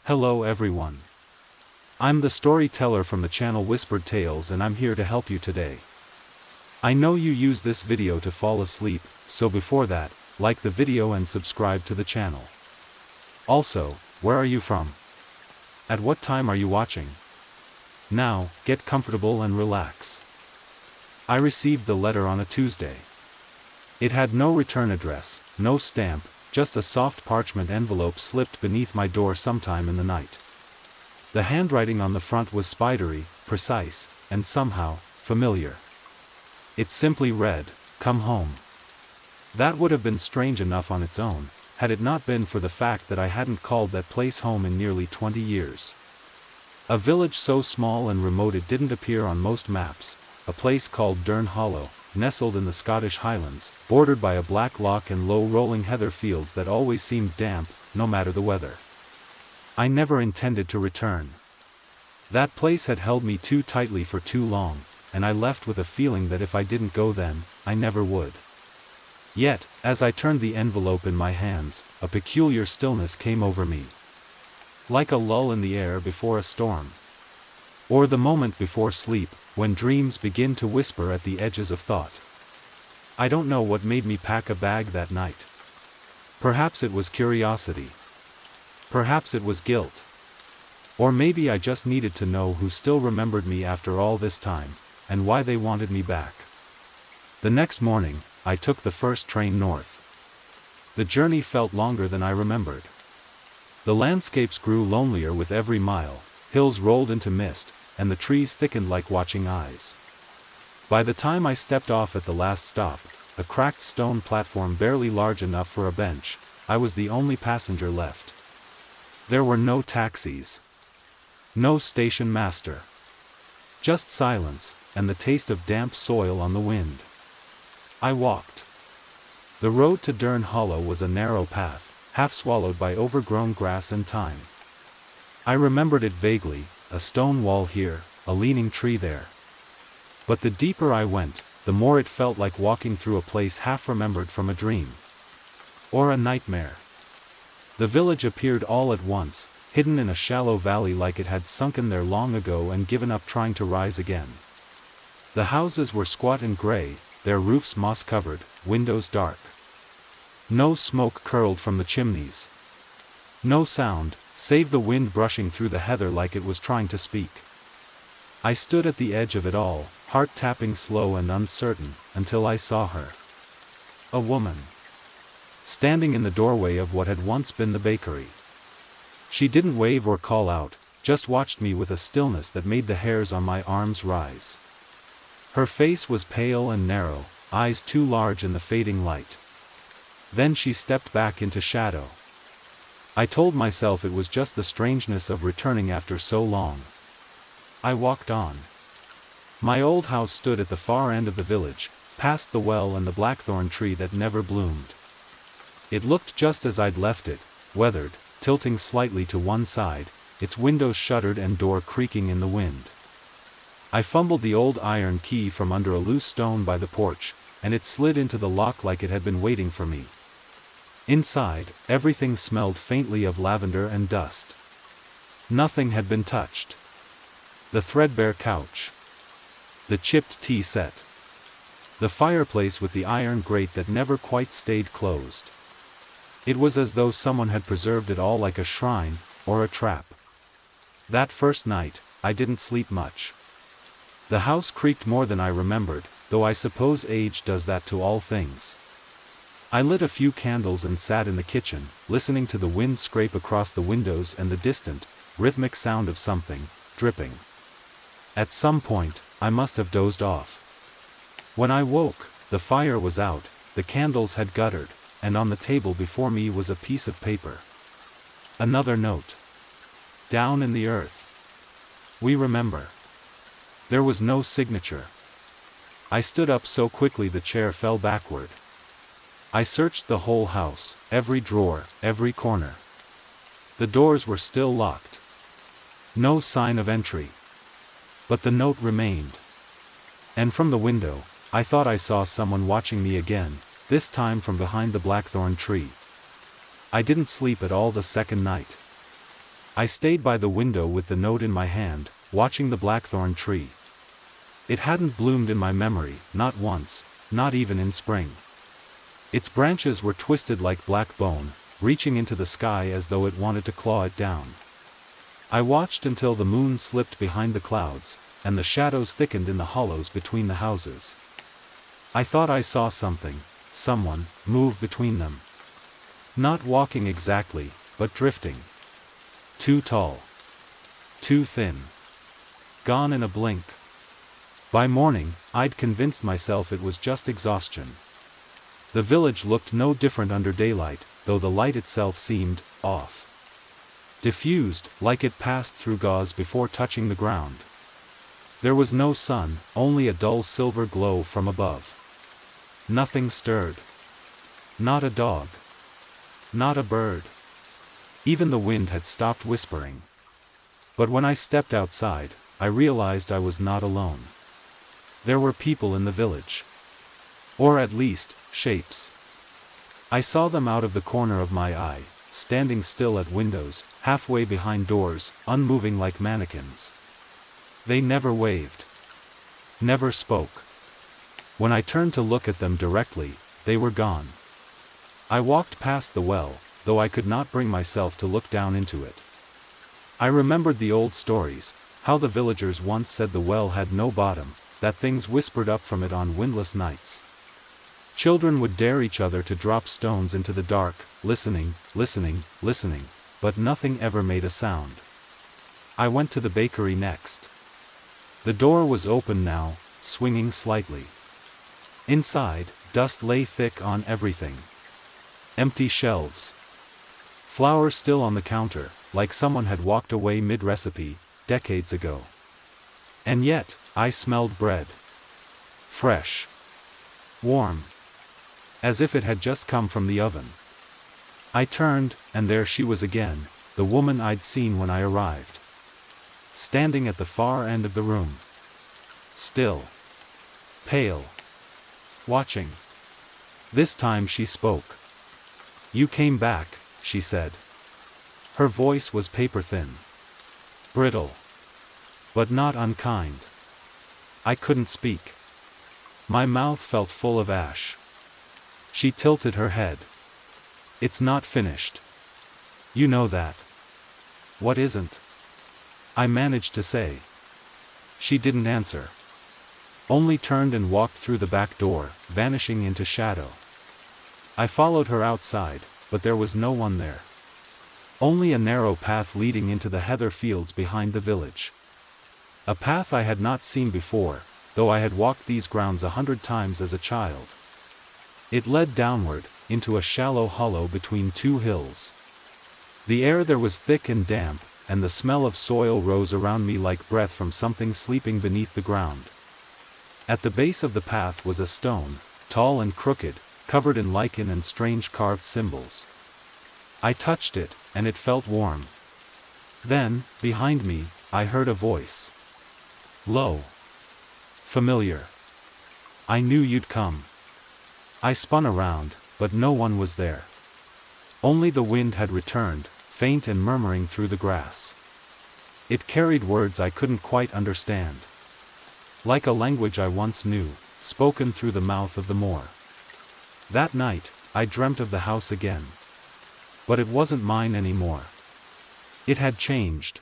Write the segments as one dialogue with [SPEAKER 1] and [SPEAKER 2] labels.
[SPEAKER 1] Hello everyone. I'm the storyteller from the channel Whispered Tales and I'm here to help you today. I know you use this video to fall asleep, so before that, like the video and subscribe to the channel. Also, where are you from? At what time are you watching? Now, get comfortable and relax. I received the letter on a Tuesday. It had no return address, no stamp, just a soft parchment envelope slipped beneath my door sometime in the night. The handwriting on the front was spidery, precise, and somehow, familiar. It simply read, "Come home." That would have been strange enough on its own, had it not been for the fact that I hadn't called that place home in nearly 20 years. A village so small and remote it didn't appear on most maps, a place called Durn Hollow, nestled in the Scottish Highlands, bordered by a black loch and low rolling heather fields that always seemed damp, no matter the weather. I never intended to return. That place had held me too tightly for too long, and I left with a feeling that if I didn't go then, I never would. Yet, as I turned the envelope in my hands, a peculiar stillness came over me. Like a lull in the air before a storm. Or the moment before sleep, when dreams begin to whisper at the edges of thought. I don't know what made me pack a bag that night. Perhaps it was curiosity. Perhaps it was guilt. Or maybe I just needed to know who still remembered me after all this time, and why they wanted me back. The next morning, I took the first train north. The journey felt longer than I remembered. The landscapes grew lonelier with every mile, hills rolled into mist, and the trees thickened like watching eyes. By the time I stepped off at the last stop, a cracked stone platform barely large enough for a bench, I was the only passenger left. There were no taxis. No station master. Just silence, and the taste of damp soil on the wind. I walked. The road to Durn Hollow was a narrow path, half swallowed by overgrown grass and thyme. I remembered it vaguely, a stone wall here, a leaning tree there. But the deeper I went, the more it felt like walking through a place half remembered from a dream. Or a nightmare. The village appeared all at once, hidden in a shallow valley like it had sunken there long ago and given up trying to rise again. The houses were squat and gray, their roofs moss-covered, windows dark. No smoke curled from the chimneys. No sound, save the wind brushing through the heather like it was trying to speak. I stood at the edge of it all, heart tapping slow and uncertain, until I saw her. A woman. Standing in the doorway of what had once been the bakery. She didn't wave or call out, just watched me with a stillness that made the hairs on my arms rise. Her face was pale and narrow, eyes too large in the fading light. Then she stepped back into shadow. I told myself it was just the strangeness of returning after so long. I walked on. My old house stood at the far end of the village, past the well and the blackthorn tree that never bloomed. It looked just as I'd left it, weathered, tilting slightly to one side, its windows shuttered and door creaking in the wind. I fumbled the old iron key from under a loose stone by the porch, and it slid into the lock like it had been waiting for me. Inside, everything smelled faintly of lavender and dust. Nothing had been touched. The threadbare couch. The chipped tea set. The fireplace with the iron grate that never quite stayed closed. It was as though someone had preserved it all like a shrine, or a trap. That first night, I didn't sleep much. The house creaked more than I remembered, though I suppose age does that to all things. I lit a few candles and sat in the kitchen, listening to the wind scrape across the windows and the distant, rhythmic sound of something, dripping. At some point, I must have dozed off. When I woke, the fire was out, the candles had guttered, and on the table before me was a piece of paper. Another note. Down in the earth. We remember. There was no signature. I stood up so quickly the chair fell backward. I searched the whole house, every drawer, every corner. The doors were still locked. No sign of entry. But the note remained. And from the window, I thought I saw someone watching me again, this time from behind the blackthorn tree. I didn't sleep at all the second night. I stayed by the window with the note in my hand, watching the blackthorn tree. It hadn't bloomed in my memory, not once, not even in spring. Its branches were twisted like black bone, reaching into the sky as though it wanted to claw it down. I watched until the moon slipped behind the clouds, and the shadows thickened in the hollows between the houses. I thought I saw something, someone, move between them. Not walking exactly, but drifting. Too tall. Too thin. Gone in a blink. By morning, I'd convinced myself it was just exhaustion. The village looked no different under daylight, though the light itself seemed off. Diffused, like it passed through gauze before touching the ground. There was no sun, only a dull silver glow from above. Nothing stirred. Not a dog. Not a bird. Even the wind had stopped whispering. But when I stepped outside, I realized I was not alone. There were people in the village. Or at least, shapes. I saw them out of the corner of my eye, standing still at windows, halfway behind doors, unmoving like mannequins. They never waved. Never spoke. When I turned to look at them directly, they were gone. I walked past the well, though I could not bring myself to look down into it. I remembered the old stories, how the villagers once said the well had no bottom, that things whispered up from it on windless nights. Children would dare each other to drop stones into the dark, listening, listening, listening, but nothing ever made a sound. I went to the bakery next. The door was open now, swinging slightly. Inside, dust lay thick on everything. Empty shelves. Flour still on the counter, like someone had walked away mid-recipe, decades ago. And yet, I smelled bread. Fresh. Warm. As if it had just come from the oven. I turned, and there she was again, the woman I'd seen when I arrived. Standing at the far end of the room. Still. Pale. Watching. This time she spoke. "You came back," she said. Her voice was paper-thin. Brittle. But not unkind. I couldn't speak. My mouth felt full of ash. She tilted her head. "It's not finished. You know that." "What isn't?" I managed to say. She didn't answer. Only turned and walked through the back door, vanishing into shadow. I followed her outside, but there was no one there. Only a narrow path leading into the heather fields behind the village. A path I had not seen before, though I had walked these grounds 100 times as a child. It led downward, into a shallow hollow between two hills. The air there was thick and damp, and the smell of soil rose around me like breath from something sleeping beneath the ground. At the base of the path was a stone, tall and crooked, covered in lichen and strange carved symbols. I touched it, and it felt warm. Then, behind me, I heard a voice. Low. Familiar. "I knew you'd come." I spun around, but no one was there. Only the wind had returned, faint and murmuring through the grass. It carried words I couldn't quite understand. Like a language I once knew, spoken through the mouth of the moor. That night, I dreamt of the house again. But it wasn't mine anymore. It had changed.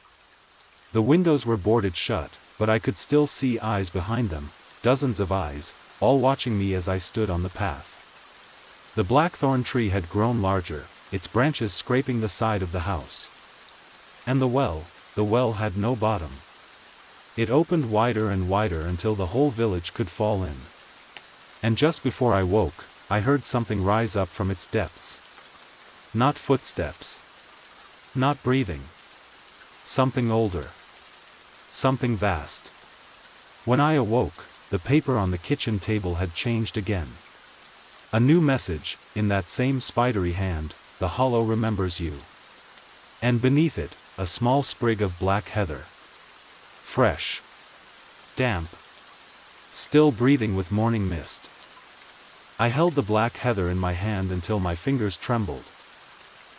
[SPEAKER 1] The windows were boarded shut, but I could still see eyes behind them, dozens of eyes, all watching me as I stood on the path. The blackthorn tree had grown larger, its branches scraping the side of the house. And the well had no bottom. It opened wider and wider until the whole village could fall in. And just before I woke, I heard something rise up from its depths. Not footsteps. Not breathing. Something older. Something vast. When I awoke, the paper on the kitchen table had changed again. A new message, in that same spidery hand, "The hollow remembers you." And beneath it, a small sprig of black heather. Fresh. Damp. Still breathing with morning mist. I held the black heather in my hand until my fingers trembled.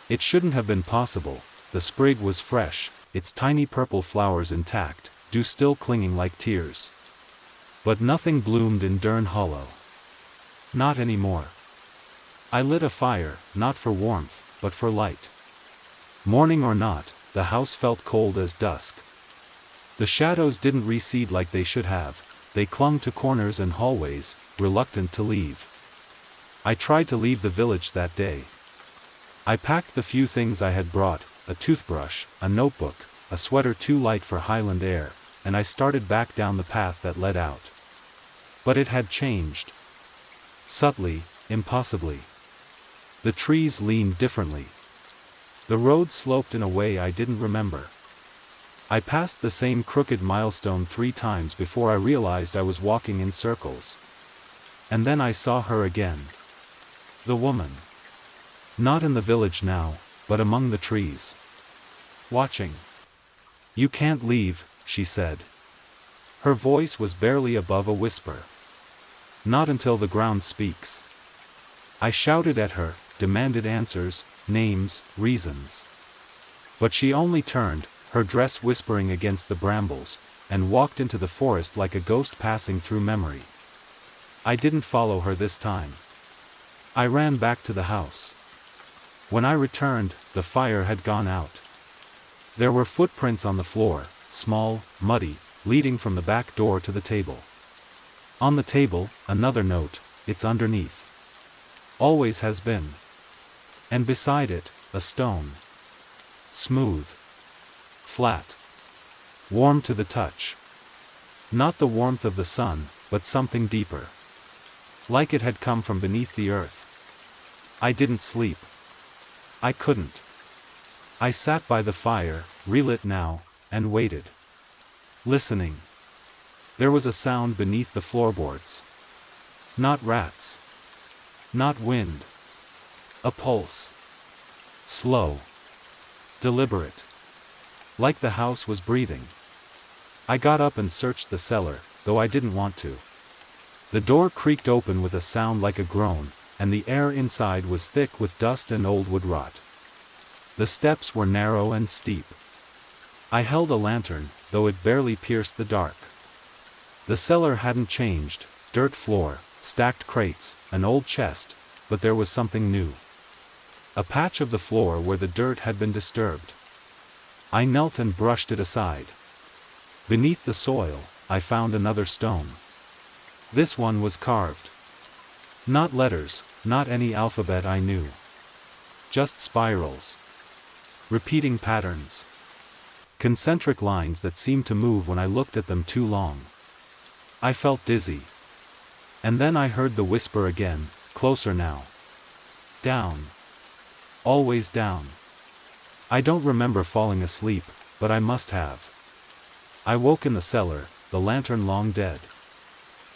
[SPEAKER 1] It shouldn't have been possible, the sprig was fresh, its tiny purple flowers intact, dew still clinging like tears. But nothing bloomed in Dern Hollow. Not anymore. I lit a fire, not for warmth, but for light. Morning or not, the house felt cold as dusk. The shadows didn't recede like they should have, they clung to corners and hallways, reluctant to leave. I tried to leave the village that day. I packed the few things I had brought, a toothbrush, a notebook, a sweater too light for Highland air, and I started back down the path that led out. But it had changed. Subtly, impossibly. The trees leaned differently. The road sloped in a way I didn't remember. I passed the same crooked milestone 3 times before I realized I was walking in circles. And then I saw her again. The woman. Not in the village now, but among the trees. Watching. "You can't leave," she said. Her voice was barely above a whisper. "Not until the ground speaks." I shouted at her, demanded answers, names, reasons. But she only turned, her dress whispering against the brambles, and walked into the forest like a ghost passing through memory. I didn't follow her this time. I ran back to the house. When I returned, the fire had gone out. There were footprints on the floor, small, muddy, leading from the back door to the table. On the table, another note, "It's underneath. Always has been." And beside it, a stone. Smooth. Flat. Warm to the touch. Not the warmth of the sun, but something deeper. Like it had come from beneath the earth. I didn't sleep. I couldn't. I sat by the fire, relit now, and waited. Listening. There was a sound beneath the floorboards. Not rats. Not wind. A pulse. Slow. Deliberate. Like the house was breathing. I got up and searched the cellar, though I didn't want to. The door creaked open with a sound like a groan, and the air inside was thick with dust and old wood rot. The steps were narrow and steep. I held a lantern, though it barely pierced the dark. The cellar hadn't changed, dirt floor, stacked crates, an old chest, but there was something new. A patch of the floor where the dirt had been disturbed. I knelt and brushed it aside. Beneath the soil, I found another stone. This one was carved. Not letters, not any alphabet I knew. Just spirals. Repeating patterns. Concentric lines that seemed to move when I looked at them too long. I felt dizzy. And then I heard the whisper again, closer now. Down. Always down. I don't remember falling asleep, but I must have. I woke in the cellar, the lantern long dead.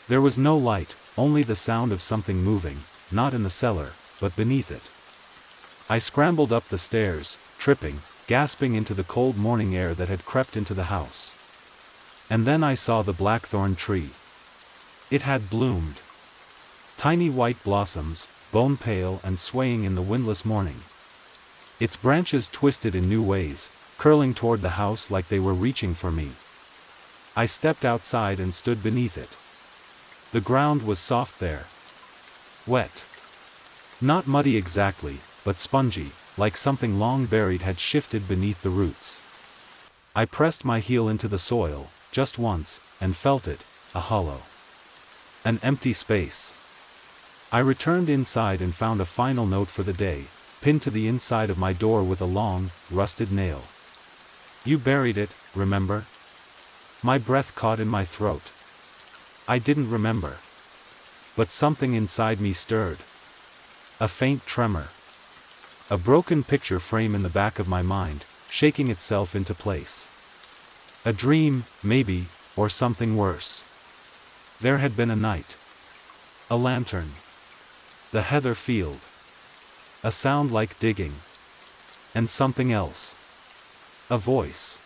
[SPEAKER 1] There was no light, only the sound of something moving, not in the cellar, but beneath it. I scrambled up the stairs, tripping, gasping into the cold morning air that had crept into the house. And then I saw the blackthorn tree. It had bloomed. Tiny white blossoms, bone pale and swaying in the windless morning. Its branches twisted in new ways, curling toward the house like they were reaching for me. I stepped outside and stood beneath it. The ground was soft there. Wet. Not muddy exactly, but spongy, like something long buried had shifted beneath the roots. I pressed my heel into the soil, just once, and felt it, a hollow. An empty space. I returned inside and found a final note for the day, pinned to the inside of my door with a long, rusted nail. "You buried it, remember?" My breath caught in my throat. I didn't remember. But something inside me stirred. A faint tremor. A broken picture frame in the back of my mind, shaking itself into place. A dream, maybe, or something worse. There had been a night. A lantern. The heather field. A sound like digging. And something else. A voice.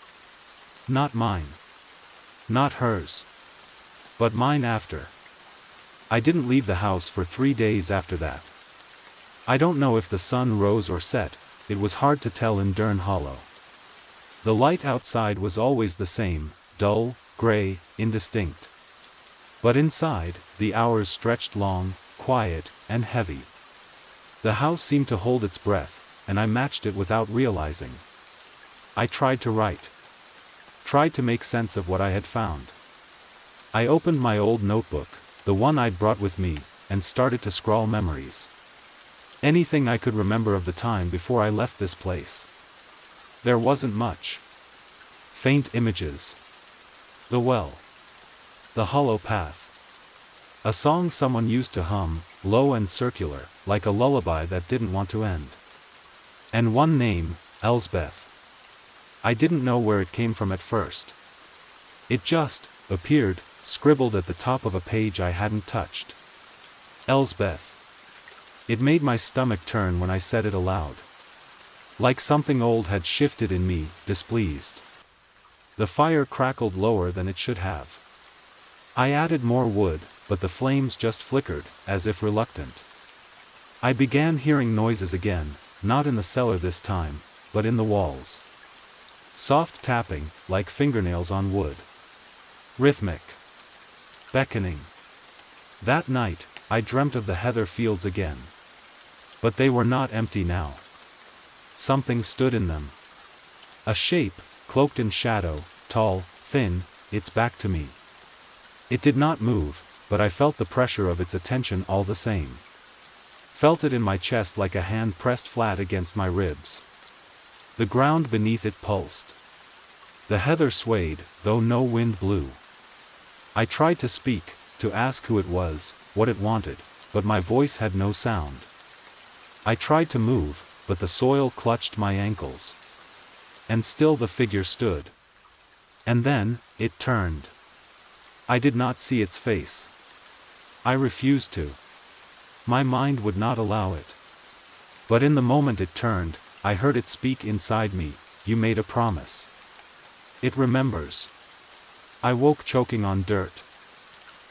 [SPEAKER 1] Not mine. Not hers. But mine after. I didn't leave the house for 3 days after that. I don't know if the sun rose or set, it was hard to tell in Dern Hollow. The light outside was always the same, dull, gray, indistinct. But inside, the hours stretched long, quiet, and heavy. The house seemed to hold its breath, and I matched it without realizing. I tried to write. Tried to make sense of what I had found. I opened my old notebook, the one I'd brought with me, and started to scrawl memories. Anything I could remember of the time before I left this place. There wasn't much. Faint images. The well. The hollow path. A song someone used to hum, low and circular, like a lullaby that didn't want to end. And one name, Elsbeth. I didn't know where it came from at first. It just appeared, scribbled at the top of a page I hadn't touched. Elsbeth. It made my stomach turn when I said it aloud. Like something old had shifted in me, displeased. The fire crackled lower than it should have. I added more wood, but the flames just flickered, as if reluctant. I began hearing noises again, not in the cellar this time, but in the walls. Soft tapping, like fingernails on wood. Rhythmic. Beckoning. That night, I dreamt of the heather fields again. But they were not empty now. Something stood in them. A shape, cloaked in shadow, tall, thin, its back to me. It did not move, but I felt the pressure of its attention all the same. Felt it in my chest like a hand pressed flat against my ribs. The ground beneath it pulsed. The heather swayed, though no wind blew. I tried to speak, to ask who it was, what it wanted, but my voice had no sound. I tried to move, but the soil clutched my ankles. And still the figure stood. And then, it turned. I did not see its face. I refused to. My mind would not allow it. But in the moment it turned, I heard it speak inside me, "You made a promise. It remembers." I woke choking on dirt.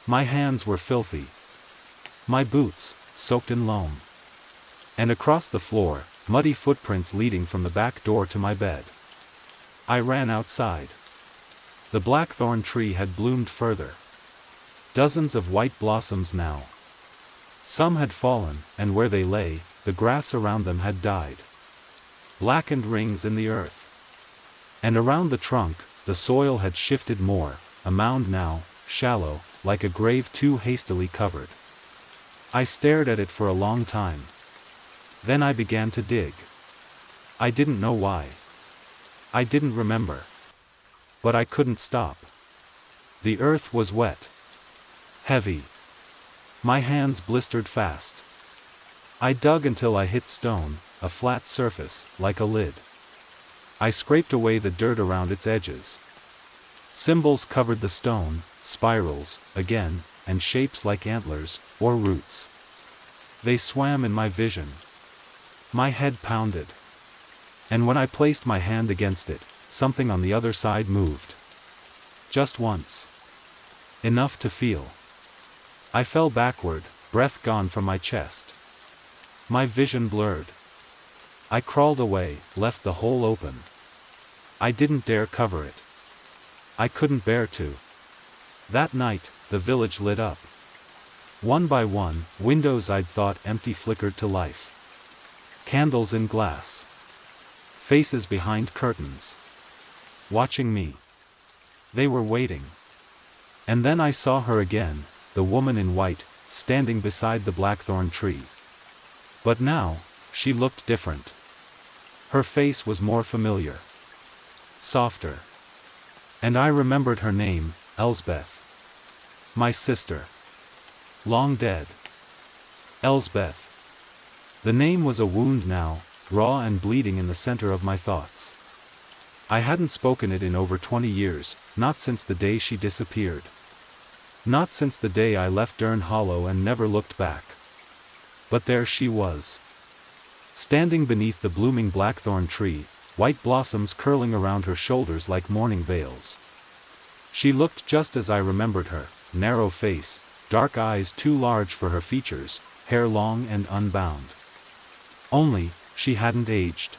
[SPEAKER 1] My hands were filthy. My boots, soaked in loam. And across the floor, muddy footprints leading from the back door to my bed. I ran outside. The blackthorn tree had bloomed further. Dozens of white blossoms now. Some had fallen, and where they lay, the grass around them had died. Blackened rings in the earth. And around the trunk, the soil had shifted more, a mound now, shallow, like a grave too hastily covered. I stared at it for a long time. Then I began to dig. I didn't know why. I didn't remember. But I couldn't stop. The earth was wet. Heavy. My hands blistered fast. I dug until I hit stone, a flat surface, like a lid. I scraped away the dirt around its edges. Symbols covered the stone, spirals, again, and shapes like antlers, or roots. They swam in my vision. My head pounded. And when I placed my hand against it, something on the other side moved. Just once. Enough to feel. I fell backward, breath gone from my chest. My vision blurred. I crawled away, left the hole open. I didn't dare cover it. I couldn't bear to. That night, the village lit up. One by one, windows I'd thought empty flickered to life. Candles in glass. Faces behind curtains. Watching me. They were waiting. And then I saw her again, the woman in white, standing beside the blackthorn tree. But now, she looked different. Her face was more familiar. Softer. And I remembered her name, Elsbeth. My sister. Long dead. Elsbeth. The name was a wound now, raw and bleeding in the center of my thoughts. I hadn't spoken it in over 20 years, not since the day she disappeared. Not since the day I left Dern Hollow and never looked back. But there she was. Standing beneath the blooming blackthorn tree, white blossoms curling around her shoulders like mourning veils. She looked just as I remembered her, narrow face, dark eyes too large for her features, hair long and unbound. Only, she hadn't aged.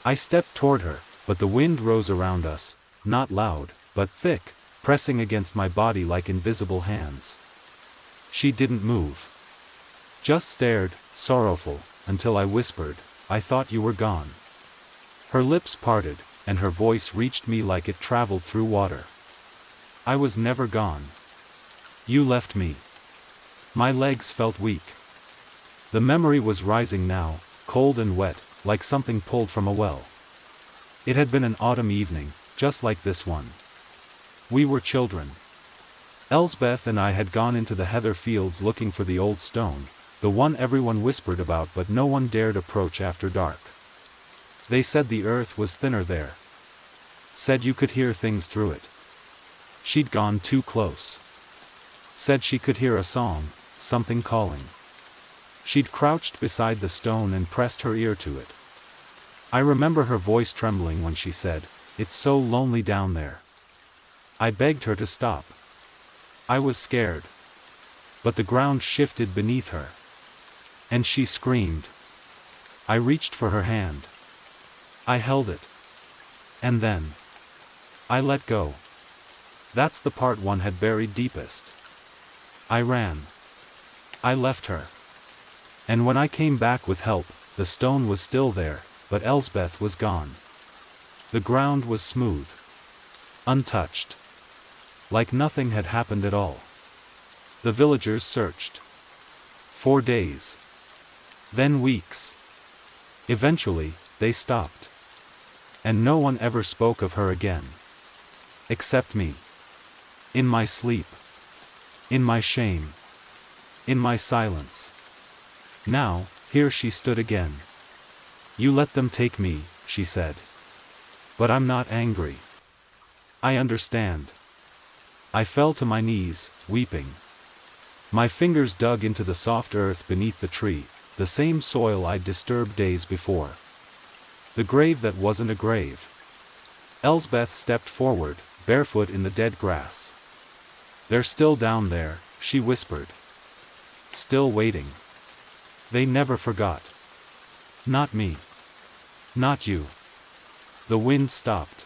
[SPEAKER 1] I stepped toward her, but the wind rose around us, not loud, but thick, pressing against my body like invisible hands. She didn't move. Just stared, sorrowful, until I whispered, "I thought you were gone." Her lips parted, and her voice reached me like it traveled through water. "I was never gone. You left me." My legs felt weak. The memory was rising now, cold and wet, like something pulled from a well. It had been an autumn evening, just like this one. We were children. Elsbeth and I had gone into the heather fields looking for the old stone, the one everyone whispered about but no one dared approach after dark. They said the earth was thinner there. Said you could hear things through it. She'd gone too close. Said she could hear a song, something calling. She'd crouched beside the stone and pressed her ear to it. I remember her voice trembling when she said, "It's so lonely down there." I begged her to stop. I was scared. But the ground shifted beneath her. And she screamed. I reached for her hand. I held it. And then I let go. That's the part one had buried deepest. I ran. I left her. And when I came back with help, the stone was still there, but Elsbeth was gone. The ground was smooth. Untouched. Like nothing had happened at all. The villagers searched. For days. Then weeks. Eventually, they stopped. And no one ever spoke of her again. Except me. In my sleep. In my shame. In my silence. Now, here she stood again. "You let them take me," she said. "But I'm not angry. I understand." I fell to my knees, weeping. My fingers dug into the soft earth beneath the tree, the same soil I'd disturbed days before. The grave that wasn't a grave. Elsbeth stepped forward, barefoot in the dead grass. "They're still down there," she whispered. "Still waiting. They never forgot. Not me. Not you." The wind stopped.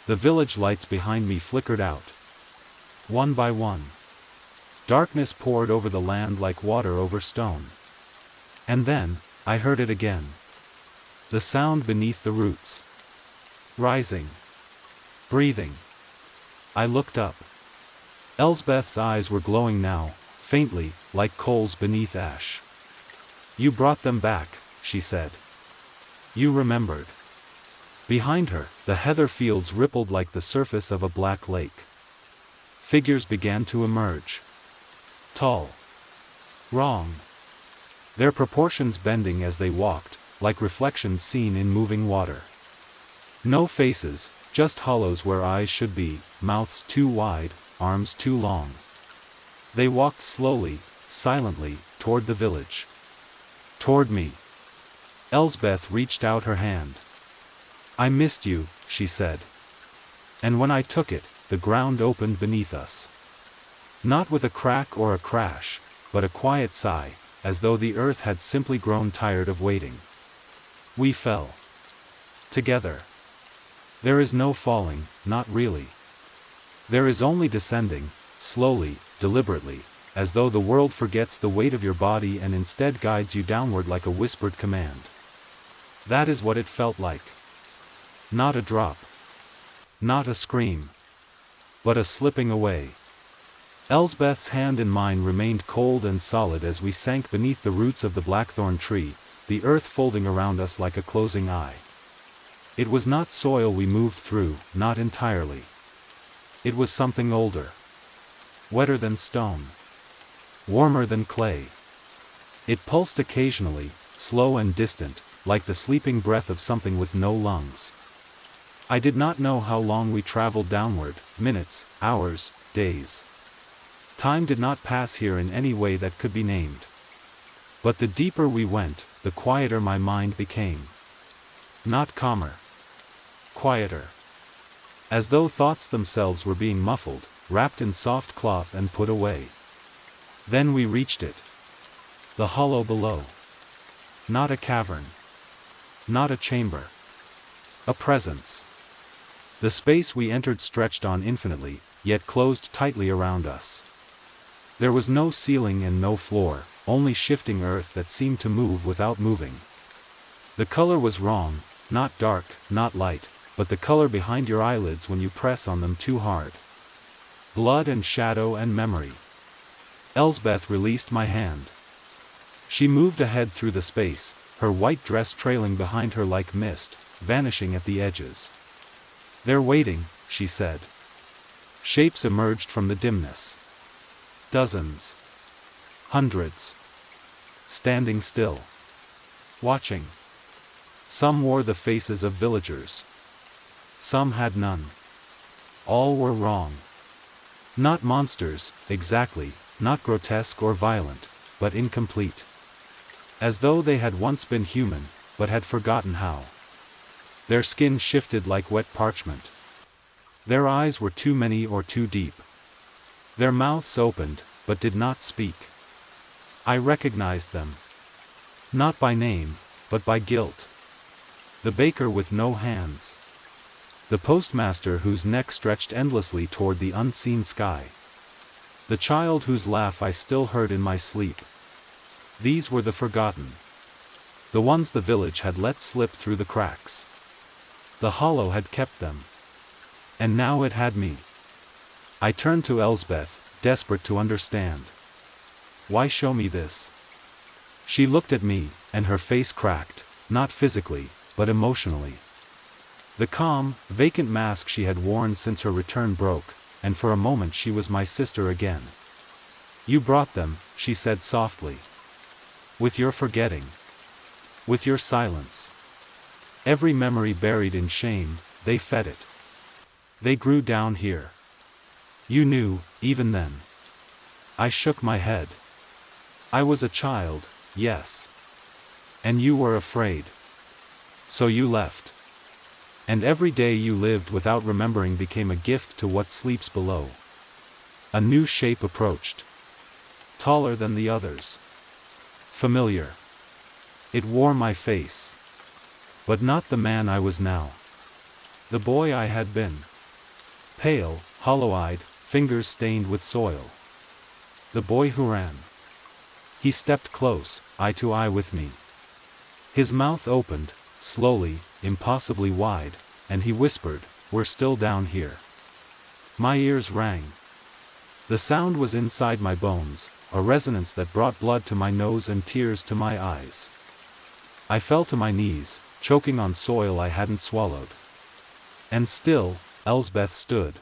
[SPEAKER 1] The village lights behind me flickered out. One by one. Darkness poured over the land like water over stone. And then, I heard it again. The sound beneath the roots. Rising. Breathing. I looked up. Elsbeth's eyes were glowing now, faintly, like coals beneath ash. "You brought them back," she said. "You remembered." Behind her, the heather fields rippled like the surface of a black lake. Figures began to emerge. Tall. Wrong. Their proportions bending as they walked, like reflections seen in moving water. No faces, just hollows where eyes should be, mouths too wide, arms too long. They walked slowly, silently, toward the village. Toward me. Elsbeth reached out her hand. "I missed you," she said. And when I took it, the ground opened beneath us. Not with a crack or a crash, but a quiet sigh, as though the earth had simply grown tired of waiting. We fell. Together. There is no falling, not really. There is only descending, slowly, deliberately, as though the world forgets the weight of your body and instead guides you downward like a whispered command. That is what it felt like. Not a drop. Not a scream. But a slipping away. Elsbeth's hand in mine remained cold and solid as we sank beneath the roots of the blackthorn tree, the earth folding around us like a closing eye. It was not soil we moved through, not entirely. It was something older. Wetter than stone. Warmer than clay. It pulsed occasionally, slow and distant, like the sleeping breath of something with no lungs. I did not know how long we traveled downward, minutes, hours, days. Time did not pass here in any way that could be named. But the deeper we went, the quieter my mind became. Not calmer. Quieter. As though thoughts themselves were being muffled, wrapped in soft cloth and put away. Then we reached it. The hollow below. Not a cavern. Not a chamber. A presence. The space we entered stretched on infinitely, yet closed tightly around us. There was no ceiling and no floor, only shifting earth that seemed to move without moving. The color was wrong, not dark, not light, but the color behind your eyelids when you press on them too hard. Blood and shadow and memory. Elsbeth released my hand. She moved ahead through the space, her white dress trailing behind her like mist, vanishing at the edges. "They're waiting," she said. Shapes emerged from the dimness. Dozens. Hundreds. Standing still. Watching. Some wore the faces of villagers. Some had none. All were wrong. Not monsters, exactly, not grotesque or violent, but incomplete. As though they had once been human, but had forgotten how. Their skin shifted like wet parchment. Their eyes were too many or too deep. Their mouths opened, but did not speak. I recognized them. Not by name, but by guilt. The baker with no hands. The postmaster whose neck stretched endlessly toward the unseen sky. The child whose laugh I still heard in my sleep. These were the forgotten. The ones the village had let slip through the cracks. The hollow had kept them. And now it had me. I turned to Elsbeth, desperate to understand. "Why show me this?" She looked at me, and her face cracked, not physically, but emotionally. The calm, vacant mask she had worn since her return broke, and for a moment she was my sister again. "You brought them," she said softly. "With your forgetting. With your silence. Every memory buried in shame, they fed it. They grew down here. You knew, even then." I shook my head. "I was a child, yes. And you were afraid. So you left. And every day you lived without remembering became a gift to what sleeps below." A new shape approached. Taller than the others. Familiar. It wore my face. But not the man I was now. The boy I had been. Pale, hollow-eyed, fingers stained with soil. The boy who ran. He stepped close, eye to eye with me. His mouth opened, slowly, impossibly wide, and he whispered, "We're still down here." My ears rang. The sound was inside my bones, a resonance that brought blood to my nose and tears to my eyes. I fell to my knees, choking on soil I hadn't swallowed. And still, Elsbeth stood.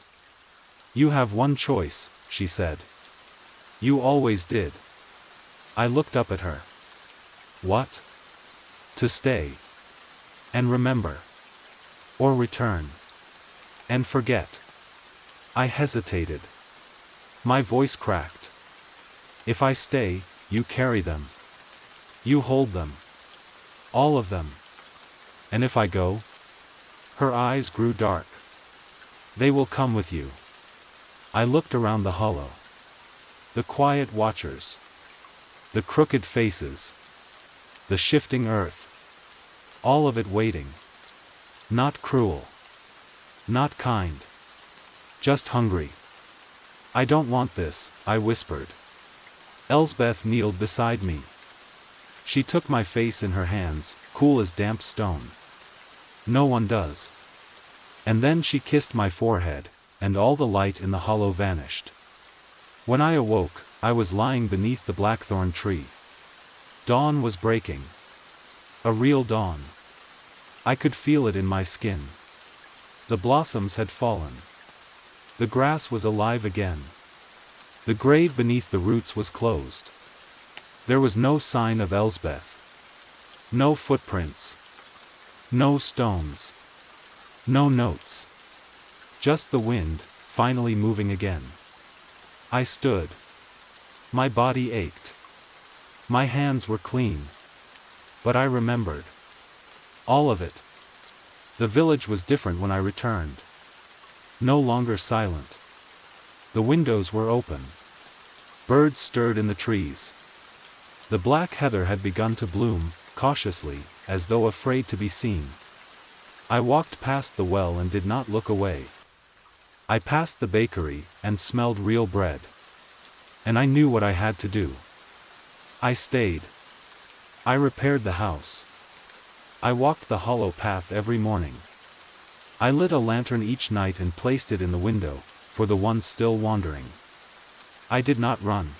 [SPEAKER 1] "You have one choice," she said. "You always did." I looked up at her. "What?" "To stay. And remember. Or return. And forget." I hesitated. My voice cracked. "If I stay, you carry them. You hold them. All of them. And if I go?" Her eyes grew dark. "They will come with you." I looked around the hollow. The quiet watchers. The crooked faces. The shifting earth. All of it waiting. Not cruel. Not kind. Just hungry. "I don't want this," I whispered. Elsbeth kneeled beside me. She took my face in her hands, cool as damp stone. "No one does." And then she kissed my forehead, and all the light in the hollow vanished. When I awoke, I was lying beneath the blackthorn tree. Dawn was breaking. A real dawn. I could feel it in my skin. The blossoms had fallen. The grass was alive again. The grave beneath the roots was closed. There was no sign of Elsbeth. No footprints. No stones. No notes. Just the wind, finally moving again. I stood. My body ached. My hands were clean. But I remembered. All of it. The village was different when I returned. No longer silent. The windows were open. Birds stirred in the trees. The black heather had begun to bloom, cautiously, as though afraid to be seen. I walked past the well and did not look away. I passed the bakery, and smelled real bread. And I knew what I had to do. I stayed. I repaired the house. I walked the hollow path every morning. I lit a lantern each night and placed it in the window, for the ones still wandering. I did not run.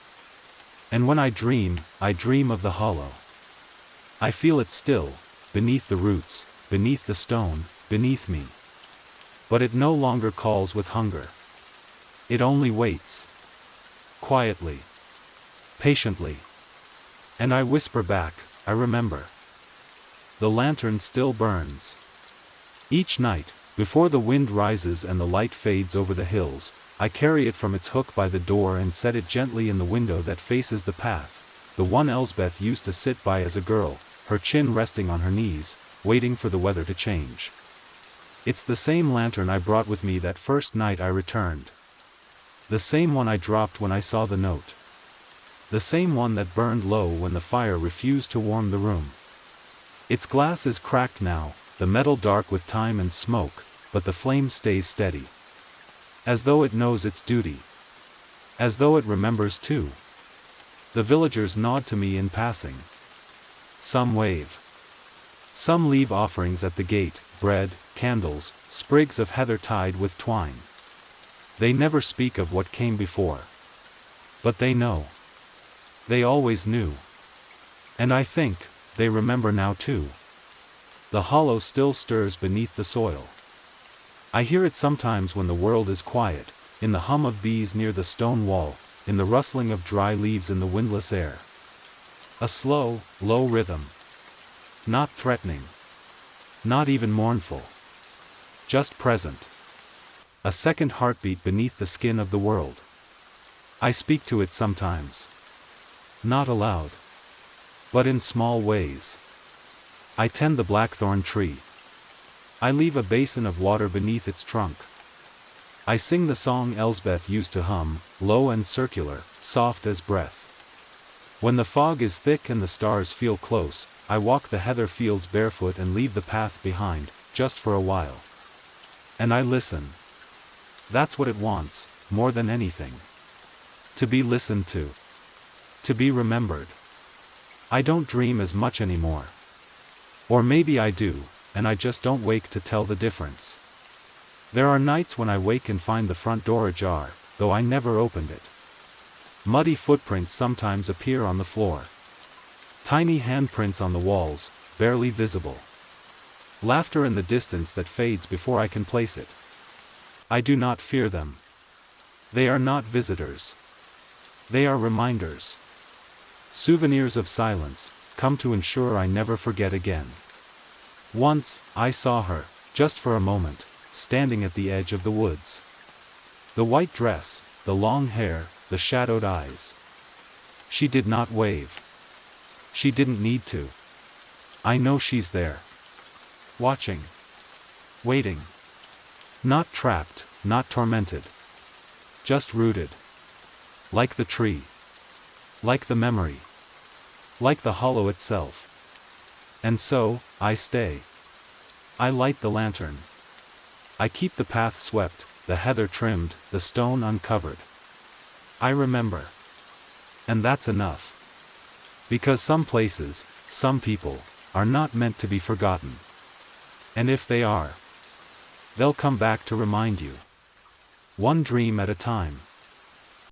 [SPEAKER 1] And when I dream of the hollow. I feel it still, beneath the roots, beneath the stone, beneath me. But it no longer calls with hunger. It only waits. Quietly. Patiently. And I whisper back, I remember. The lantern still burns. Each night, before the wind rises and the light fades over the hills, I carry it from its hook by the door and set it gently in the window that faces the path, the one Elsbeth used to sit by as a girl, her chin resting on her knees, waiting for the weather to change. It's the same lantern I brought with me that first night I returned. The same one I dropped when I saw the note. The same one that burned low when the fire refused to warm the room. Its glass is cracked now, the metal dark with time and smoke, but the flame stays steady. As though it knows its duty. As though it remembers too. The villagers nod to me in passing. Some wave. Some leave offerings at the gate, bread, candles, sprigs of heather tied with twine. They never speak of what came before. But they know. They always knew. And I think, they remember now too. The hollow still stirs beneath the soil. I hear it sometimes when the world is quiet, in the hum of bees near the stone wall, in the rustling of dry leaves in the windless air. A slow, low rhythm. Not threatening. Not even mournful. Just present. A second heartbeat beneath the skin of the world. I speak to it sometimes. Not aloud. But in small ways. I tend the blackthorn tree. I leave a basin of water beneath its trunk. I sing the song Elsbeth used to hum, low and circular, soft as breath. When the fog is thick and the stars feel close, I walk the heather fields barefoot and leave the path behind, just for a while. And I listen. That's what it wants, more than anything. To be listened to. To be remembered. I don't dream as much anymore. Or maybe I do, and I just don't wake to tell the difference. There are nights when I wake and find the front door ajar, though I never opened it. Muddy footprints sometimes appear on the floor. Tiny handprints on the walls, barely visible. Laughter in the distance that fades before I can place it. I do not fear them. They are not visitors. They are reminders. Souvenirs of silence, come to ensure I never forget again. Once, I saw her, just for a moment, standing at the edge of the woods. The white dress, the long hair, the shadowed eyes. She did not wave. She didn't need to. I know she's there. Watching. Waiting. Not trapped, not tormented. Just rooted. Like the tree. Like the memory. Like the hollow itself. And so, I stay. I light the lantern. I keep the path swept, the heather trimmed, the stone uncovered. I remember. And that's enough. Because some places, some people, are not meant to be forgotten. And if they are, they'll come back to remind you. One dream at a time.